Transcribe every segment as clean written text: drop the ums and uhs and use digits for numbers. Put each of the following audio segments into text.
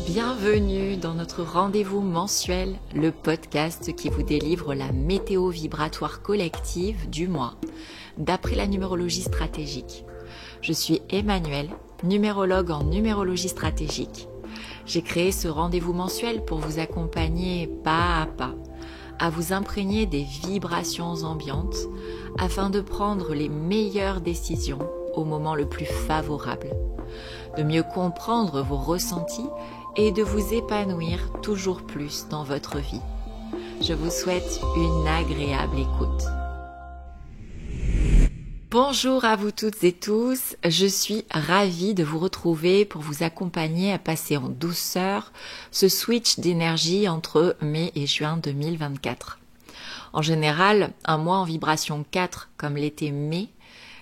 Bienvenue dans notre rendez-vous mensuel, le podcast qui vous délivre la météo vibratoire collective du mois, d'après la numérologie stratégique. Je suis Emmanuelle, numérologue en numérologie stratégique. J'ai créé ce rendez-vous mensuel pour vous accompagner pas à pas, à vous imprégner des vibrations ambiantes afin de prendre les meilleures décisions au moment le plus favorable, de mieux comprendre vos ressentis et de vous épanouir toujours plus dans votre vie. Je vous souhaite une agréable écoute. Bonjour à vous toutes et tous, je suis ravie de vous retrouver pour vous accompagner à passer en douceur ce switch d'énergie entre mai et juin 2024. En général, un mois en vibration 4 comme l'était mai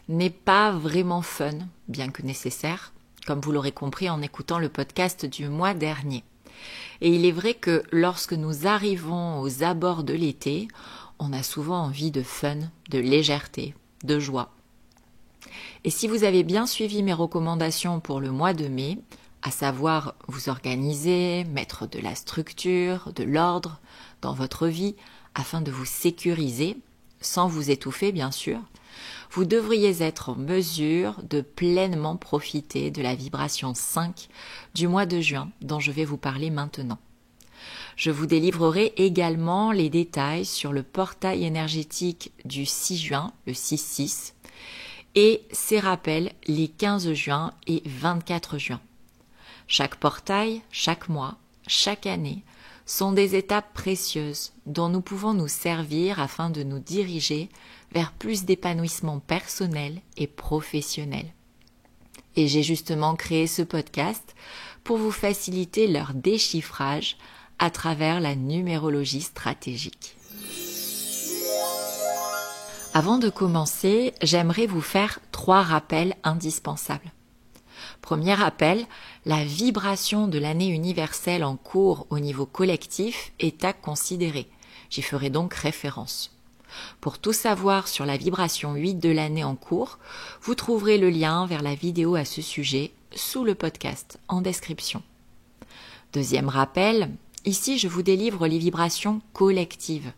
n'est pas vraiment fun, bien que nécessaire, comme vous l'aurez compris en écoutant le podcast du mois dernier. Et il est vrai que lorsque nous arrivons aux abords de l'été, on a souvent envie de fun, de légèreté, de joie. Et si vous avez bien suivi mes recommandations pour le mois de mai, à savoir vous organiser, mettre de la structure, de l'ordre dans votre vie afin de vous sécuriser, sans vous étouffer bien sûr, vous devriez être en mesure de pleinement profiter de la vibration 5 du mois de juin dont je vais vous parler maintenant. Je vous délivrerai également les détails sur le portail énergétique du 6 juin, le 6-6, et ses rappels les 15 juin et 24 juin. Chaque portail, chaque mois, chaque année sont des étapes précieuses dont nous pouvons nous servir afin de nous diriger vers plus d'épanouissement personnel et professionnel. Et j'ai justement créé ce podcast pour vous faciliter leur déchiffrage à travers la numérologie stratégique. Avant de commencer, j'aimerais vous faire 3 rappels indispensables. Premier rappel, la vibration de l'année universelle en cours au niveau collectif est à considérer. J'y ferai donc référence. Pour tout savoir sur la vibration 8 de l'année en cours, vous trouverez le lien vers la vidéo à ce sujet sous le podcast en description. Deuxième rappel, ici je vous délivre les vibrations collectives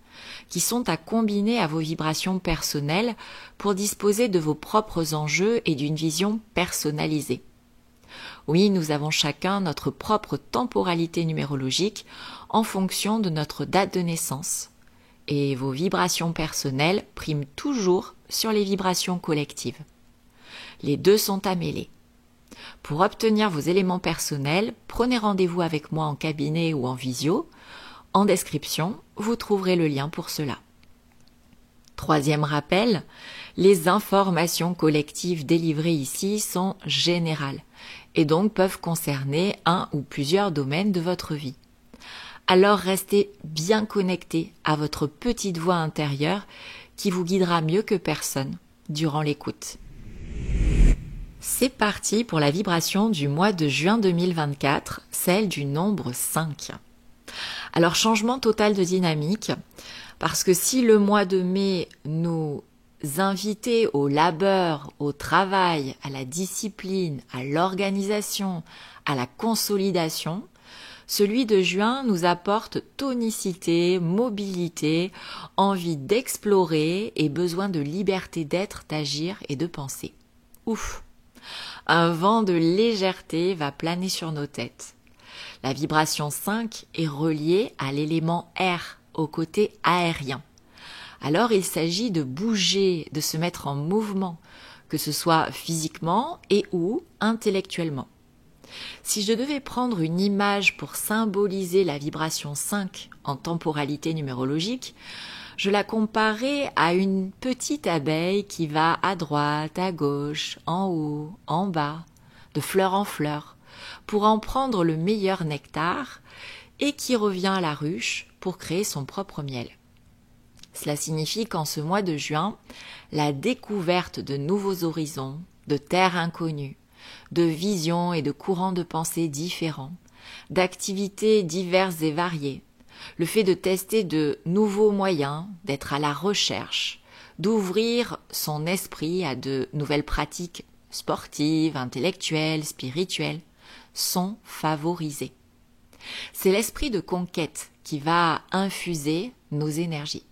qui sont à combiner à vos vibrations personnelles pour disposer de vos propres enjeux et d'une vision personnalisée. Oui, nous avons chacun notre propre temporalité numérologique en fonction de notre date de naissance. Et vos vibrations personnelles priment toujours sur les vibrations collectives. Les deux sont à mêler. Pour obtenir vos éléments personnels, prenez rendez-vous avec moi en cabinet ou en visio. En description, vous trouverez le lien pour cela. Troisième rappel, les informations collectives délivrées ici sont générales et donc peuvent concerner un ou plusieurs domaines de votre vie. Alors restez bien connectés à votre petite voix intérieure qui vous guidera mieux que personne durant l'écoute. C'est parti pour la vibration du mois de juin 2024, celle du nombre 5. Alors changement total de dynamique, parce que si le mois de mai nous invitait au labeur, au travail, à la discipline, à l'organisation, à la consolidation, celui de juin nous apporte tonicité, mobilité, envie d'explorer et besoin de liberté d'être, d'agir et de penser. Ouf! Un vent de légèreté va planer sur nos têtes. La vibration 5 est reliée à l'élément air, au côté aérien. Alors il s'agit de bouger, de se mettre en mouvement, que ce soit physiquement et ou intellectuellement. Si je devais prendre une image pour symboliser la vibration 5 en temporalité numérologique, je la comparais à une petite abeille qui va à droite, à gauche, en haut, en bas, de fleur en fleur, pour en prendre le meilleur nectar et qui revient à la ruche pour créer son propre miel. Cela signifie qu'en ce mois de juin, la découverte de nouveaux horizons, de terres inconnues, de visions et de courants de pensée différents, d'activités diverses et variées, le fait de tester de nouveaux moyens, d'être à la recherche, d'ouvrir son esprit à de nouvelles pratiques sportives, intellectuelles, spirituelles, sont favorisées. C'est l'esprit de conquête qui va infuser nos énergies.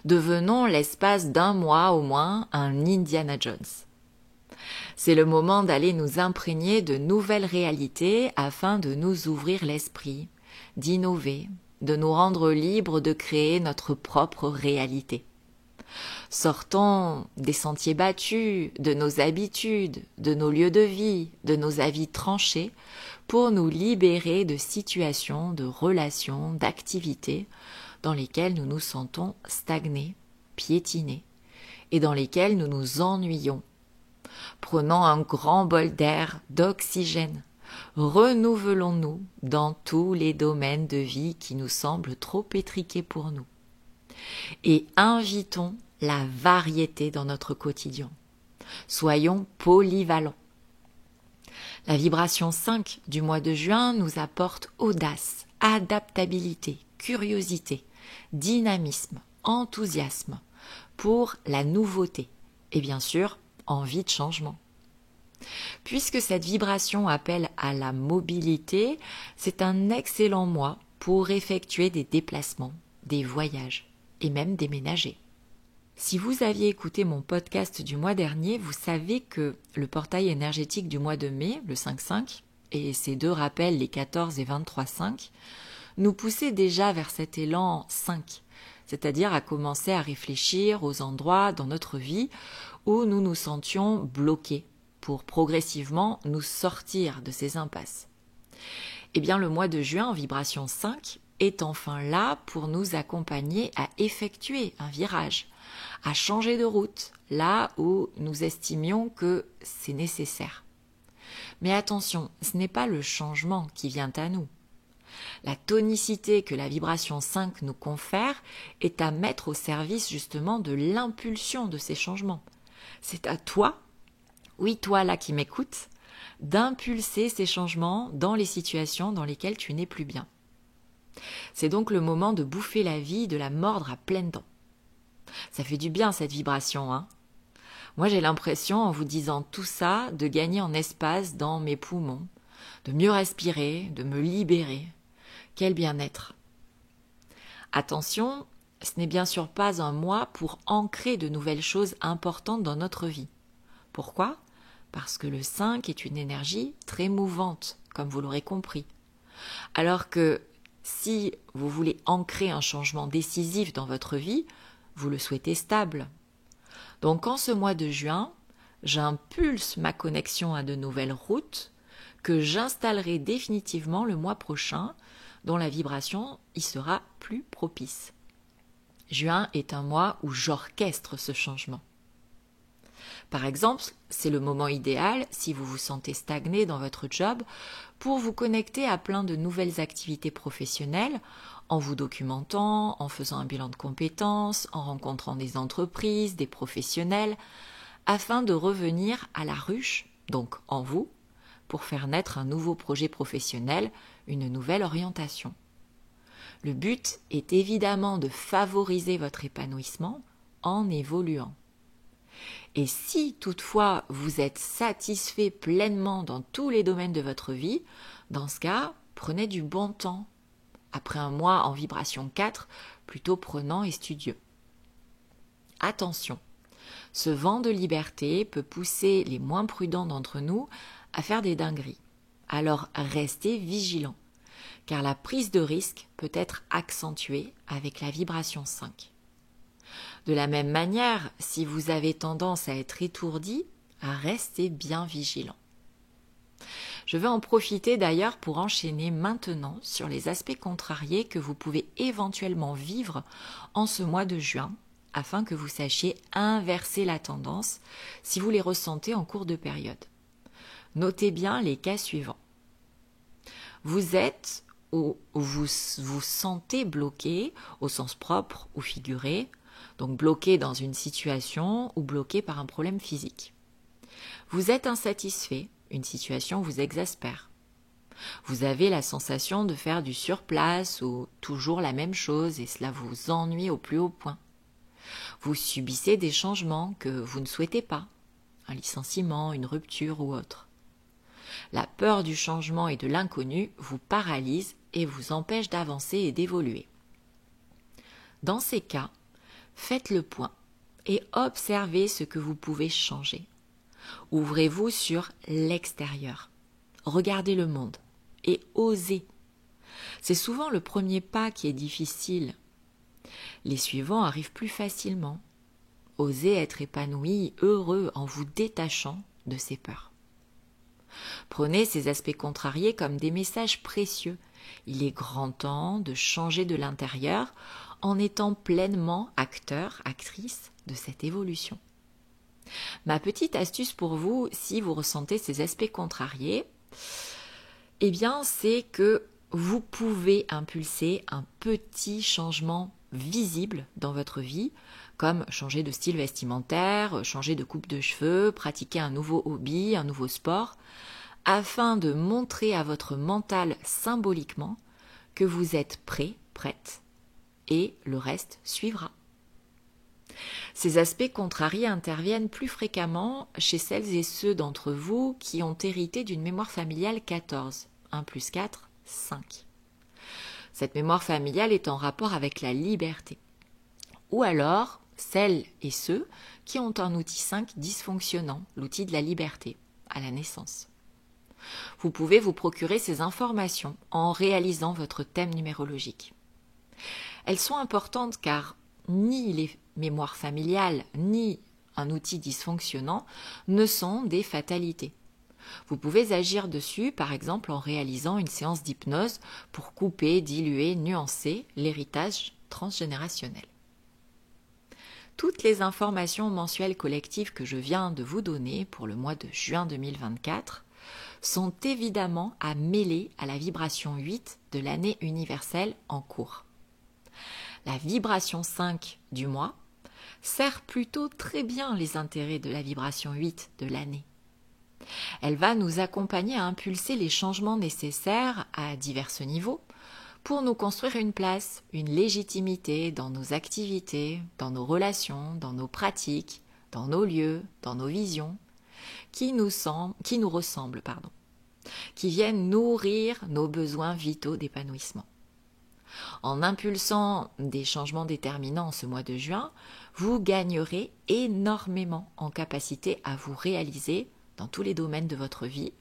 Devenons l'espace d'un mois au moins un Indiana Jones. C'est le moment d'aller nous imprégner de nouvelles réalités afin de nous ouvrir l'esprit, d'innover, de nous rendre libres de créer notre propre réalité. Sortons des sentiers battus, de nos habitudes, de nos lieux de vie, de nos avis tranchés, pour nous libérer de situations, de relations, d'activités dans lesquelles nous nous sentons stagnés, piétinés, et dans lesquelles nous nous ennuyons. Prenons un grand bol d'air, d'oxygène. Renouvelons-nous dans tous les domaines de vie qui nous semblent trop étriqués pour nous. Et invitons la variété dans notre quotidien. Soyons polyvalents. La vibration 5 du mois de juin nous apporte audace, adaptabilité, curiosité, dynamisme, enthousiasme pour la nouveauté et bien sûr envie de changement. Puisque cette vibration appelle à la mobilité, c'est un excellent mois pour effectuer des déplacements, des voyages et même déménager. Si vous aviez écouté mon podcast du mois dernier, vous savez que le portail énergétique du mois de mai, le 5-5, et ses deux rappels, les 14 et 23-5, nous poussaient déjà vers cet élan 5, c'est-à-dire à commencer à réfléchir aux endroits dans notre vie où nous nous sentions bloqués pour progressivement nous sortir de ces impasses. Eh bien, le mois de juin en vibration 5 est enfin là pour nous accompagner à effectuer un virage, à changer de route là où nous estimions que c'est nécessaire. Mais attention, ce n'est pas le changement qui vient à nous. La tonicité que la vibration 5 nous confère est à mettre au service justement de l'impulsion de ces changements. C'est à toi, oui toi là qui m'écoutes, d'impulser ces changements dans les situations dans lesquelles tu n'es plus bien. C'est donc le moment de bouffer la vie, de la mordre à pleines dents. Ça fait du bien cette vibration, hein ? Moi j'ai l'impression, en vous disant tout ça, de gagner en espace dans mes poumons, de mieux respirer, de me libérer. Quel bien-être! Attention, ce n'est bien sûr pas un mois pour ancrer de nouvelles choses importantes dans notre vie. Pourquoi ? Parce que le 5 est une énergie très mouvante, comme vous l'aurez compris. Alors que si vous voulez ancrer un changement décisif dans votre vie, vous le souhaitez stable. Donc en ce mois de juin, j'impulse ma connexion à de nouvelles routes que j'installerai définitivement le mois prochain, dont la vibration y sera plus propice. Juin est un mois où j'orchestre ce changement. Par exemple, c'est le moment idéal, si vous vous sentez stagné dans votre job, pour vous connecter à plein de nouvelles activités professionnelles, en vous documentant, en faisant un bilan de compétences, en rencontrant des entreprises, des professionnels, afin de revenir à la ruche, donc en vous, pour faire naître un nouveau projet professionnel, une nouvelle orientation. Le but est évidemment de favoriser votre épanouissement en évoluant. Et si toutefois vous êtes satisfait pleinement dans tous les domaines de votre vie, dans ce cas, prenez du bon temps. Après un mois en vibration 4, plutôt prenant et studieux. Attention, ce vent de liberté peut pousser les moins prudents d'entre nous à faire des dingueries. Alors restez vigilants, car la prise de risque peut être accentuée avec la vibration 5. De la même manière, si vous avez tendance à être étourdi, restez bien vigilant. Je vais en profiter d'ailleurs pour enchaîner maintenant sur les aspects contrariés que vous pouvez éventuellement vivre en ce mois de juin, afin que vous sachiez inverser la tendance si vous les ressentez en cours de période. Notez bien les cas suivants. Vous êtes ou vous vous sentez bloqué au sens propre ou figuré, donc bloqué dans une situation ou bloqué par un problème physique. Vous êtes insatisfait, une situation vous exaspère. Vous avez la sensation de faire du surplace ou toujours la même chose et cela vous ennuie au plus haut point. Vous subissez des changements que vous ne souhaitez pas, un licenciement, une rupture ou autre. La peur du changement et de l'inconnu vous paralyse et vous empêche d'avancer et d'évoluer. Dans ces cas, faites le point et observez ce que vous pouvez changer. Ouvrez-vous sur l'extérieur. Regardez le monde et osez. C'est souvent le premier pas qui est difficile. Les suivants arrivent plus facilement. Osez être épanoui, heureux en vous détachant de ces peurs. Prenez ces aspects contrariés comme des messages précieux. Il est grand temps de changer de l'intérieur en étant pleinement acteur, actrice de cette évolution. Ma petite astuce pour vous, si vous ressentez ces aspects contrariés, c'est que vous pouvez impulser un petit changement visible dans votre vie, comme changer de style vestimentaire, changer de coupe de cheveux, pratiquer un nouveau hobby, un nouveau sport, afin de montrer à votre mental symboliquement que vous êtes prêt, prête, et le reste suivra. Ces aspects contrariés interviennent plus fréquemment chez celles et ceux d'entre vous qui ont hérité d'une mémoire familiale 14. 1 plus 4, 5. Cette mémoire familiale est en rapport avec la liberté. Ou alors, celles et ceux qui ont un outil 5 dysfonctionnant, l'outil de la liberté, à la naissance. Vous pouvez vous procurer ces informations en réalisant votre thème numérologique. Elles sont importantes car ni les mémoires familiales ni un outil dysfonctionnant ne sont des fatalités. Vous pouvez agir dessus, par exemple en réalisant une séance d'hypnose pour couper, diluer, nuancer l'héritage transgénérationnel. Toutes les informations mensuelles collectives que je viens de vous donner pour le mois de juin 2024 sont évidemment à mêler à la vibration 8 de l'année universelle en cours. La vibration 5 du mois sert plutôt très bien les intérêts de la vibration 8 de l'année. Elle va nous accompagner à impulser les changements nécessaires à divers niveaux pour nous construire une place, une légitimité dans nos activités, dans nos relations, dans nos pratiques, dans nos lieux, dans nos visions, qui nous ressemblent, qui viennent nourrir nos besoins vitaux d'épanouissement. En impulsant des changements déterminants en ce mois de juin, vous gagnerez énormément en capacité à vous réaliser dans tous les domaines de votre vie,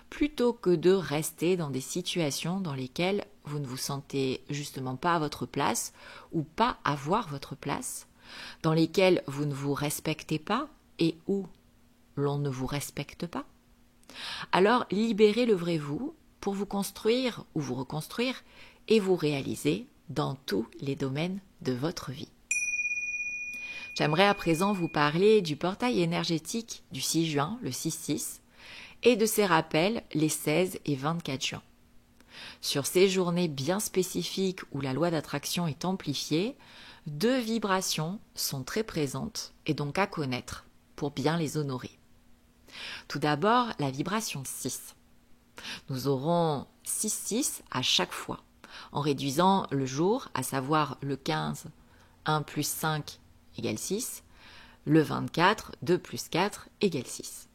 plutôt que de rester dans des situations dans lesquelles vous ne vous sentez justement pas à votre place ou pas avoir votre place, dans lesquelles vous ne vous respectez pas et où l'on ne vous respecte pas. Alors libérez le vrai vous pour vous construire ou vous reconstruire et vous réaliser dans tous les domaines de votre vie. J'aimerais à présent vous parler du portail énergétique du 6 juin, le 6-6, et de ses rappels les 16 et 24 juin. Sur ces journées bien spécifiques où la loi d'attraction est amplifiée, 2 vibrations sont très présentes et donc à connaître pour bien les honorer. Tout d'abord, la vibration 6. Nous aurons 6-6 à chaque fois, en réduisant le jour, à savoir le 15, 1 plus 5 égale 6, le 24, 2 plus 4 égale 6.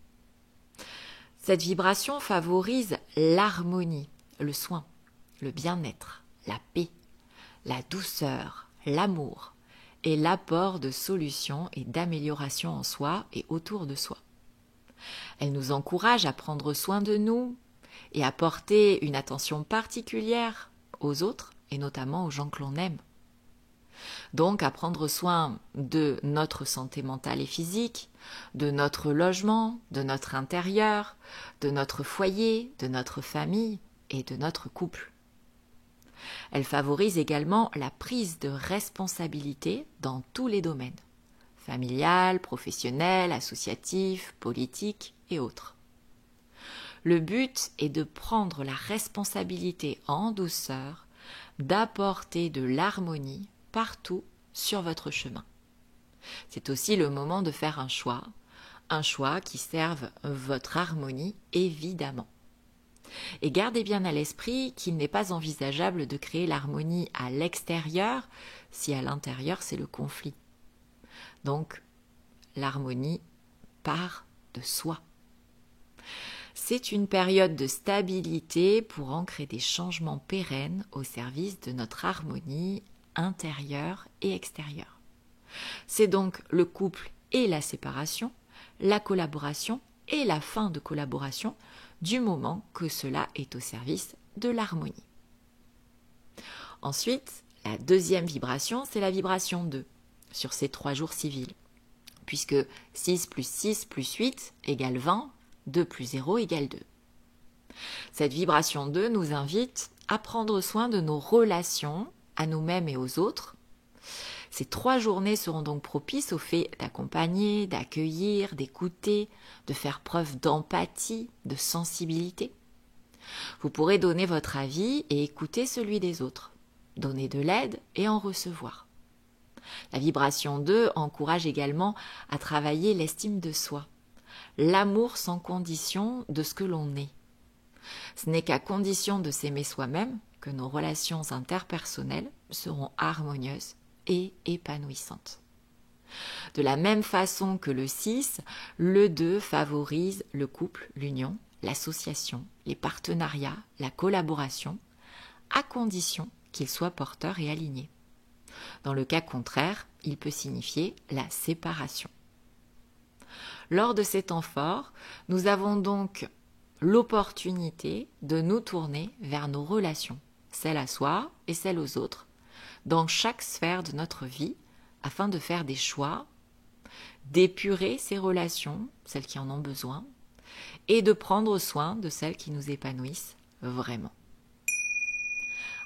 Cette vibration favorise l'harmonie, le soin, le bien-être, la paix, la douceur, l'amour et l'apport de solutions et d'améliorations en soi et autour de soi. Elle nous encourage à prendre soin de nous et à porter une attention particulière aux autres et notamment aux gens que l'on aime. Donc à prendre soin de notre santé mentale et physique, de notre logement, de notre intérieur, de notre foyer, de notre famille et de notre couple. Elle favorise également la prise de responsabilité dans tous les domaines, familial, professionnel, associatif, politique et autres. Le but est de prendre la responsabilité en douceur, d'apporter de l'harmonie partout sur votre chemin. C'est aussi le moment de faire un choix qui serve votre harmonie évidemment. Et gardez bien à l'esprit qu'il n'est pas envisageable de créer l'harmonie à l'extérieur si à l'intérieur c'est le conflit. Donc l'harmonie part de soi. C'est une période de stabilité pour ancrer des changements pérennes au service de notre harmonie intérieure et extérieure. C'est donc le couple et la séparation, la collaboration et la fin de collaboration du moment que cela est au service de l'harmonie. Ensuite, la deuxième vibration, c'est la vibration 2 sur ces 3 jours civils, puisque 6 plus 6 plus 8 égale 20, 2 plus 0 égale 2. Cette vibration 2 nous invite à prendre soin de nos relations à nous-mêmes et aux autres. Ces 3 journées seront donc propices au fait d'accompagner, d'accueillir, d'écouter, de faire preuve d'empathie, de sensibilité. Vous pourrez donner votre avis et écouter celui des autres, donner de l'aide et en recevoir. La vibration 2 encourage également à travailler l'estime de soi, l'amour sans condition de ce que l'on est. Ce n'est qu'à condition de s'aimer soi-même que nos relations interpersonnelles seront harmonieuses et épanouissantes. De la même façon que le 6, le 2 favorise le couple, l'union, l'association, les partenariats, la collaboration, à condition qu'il soit porteur et aligné. Dans le cas contraire, il peut signifier la séparation. Lors de ces temps forts, nous avons donc l'opportunité de nous tourner vers nos relations, celles à soi et celles aux autres, dans chaque sphère de notre vie, afin de faire des choix, d'épurer ces relations, celles qui en ont besoin, et de prendre soin de celles qui nous épanouissent vraiment.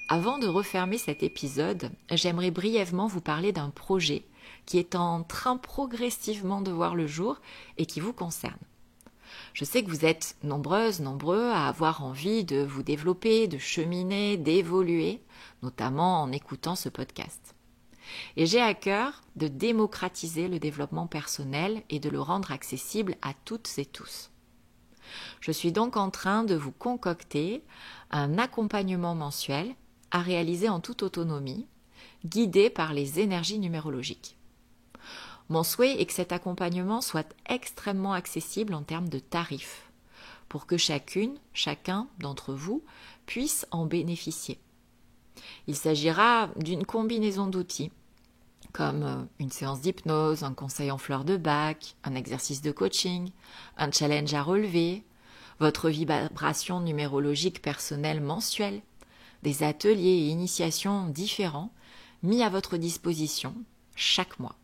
Avant de refermer cet épisode, j'aimerais brièvement vous parler d'un projet qui est en train progressivement de voir le jour et qui vous concerne. Je sais que vous êtes nombreuses, nombreux à avoir envie de vous développer, de cheminer, d'évoluer, notamment en écoutant ce podcast. Et j'ai à cœur de démocratiser le développement personnel et de le rendre accessible à toutes et tous. Je suis donc en train de vous concocter un accompagnement mensuel à réaliser en toute autonomie, guidé par les énergies numérologiques. Mon souhait est que cet accompagnement soit extrêmement accessible en termes de tarifs, pour que chacun d'entre vous puisse en bénéficier. Il s'agira d'une combinaison d'outils, comme une séance d'hypnose, un conseil en fleurs de bac, un exercice de coaching, un challenge à relever, votre vibration numérologique personnelle mensuelle, des ateliers et initiations différents mis à votre disposition chaque mois.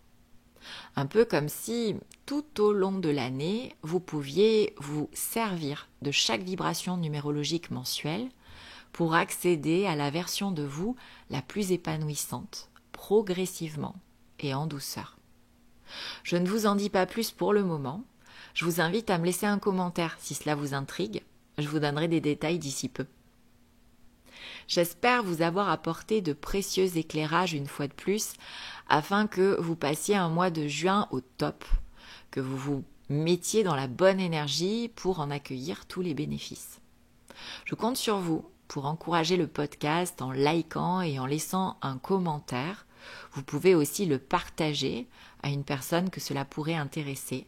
Un peu comme si, tout au long de l'année, vous pouviez vous servir de chaque vibration numérologique mensuelle pour accéder à la version de vous la plus épanouissante, progressivement et en douceur. Je ne vous en dis pas plus pour le moment. Je vous invite à me laisser un commentaire si cela vous intrigue. Je vous donnerai des détails d'ici peu. J'espère vous avoir apporté de précieux éclairages une fois de plus, afin que vous passiez un mois de juin au top, que vous vous mettiez dans la bonne énergie pour en accueillir tous les bénéfices. Je compte sur vous pour encourager le podcast en likant et en laissant un commentaire. Vous pouvez aussi le partager à une personne que cela pourrait intéresser.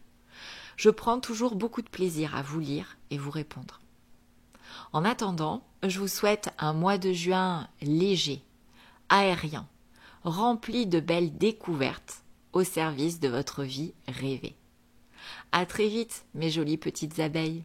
Je prends toujours beaucoup de plaisir à vous lire et vous répondre. En attendant, je vous souhaite un mois de juin léger, aérien, rempli de belles découvertes au service de votre vie rêvée. À très vite, mes jolies petites abeilles.